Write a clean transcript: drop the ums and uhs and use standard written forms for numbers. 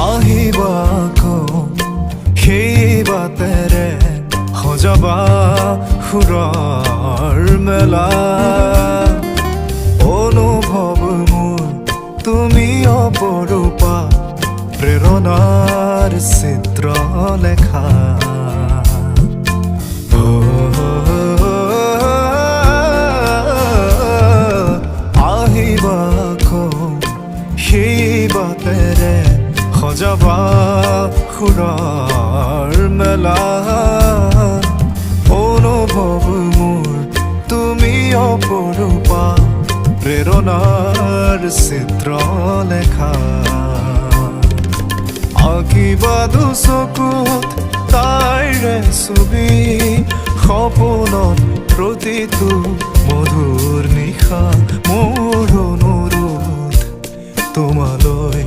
আহিবা সেই বাটেৰে সজাবা সুৰৰ মেলা অনুভৱ মোৰ তুমি অপৰূপা প্ৰেৰণাৰ চিত্ৰ লেখা আহিবা সেই বাটেৰে সজাবা সুৰৰ মেলা অনুভৱ মোৰ তুমি অপৰূপা প্ৰেৰণাৰ চিত্ৰ লেখা আঁকিবা দুচকুত তাইৰে ছবি সপোনত প্ৰতিটো মধুৰ নিশা মোৰ অনুৰোধ তোমালৈ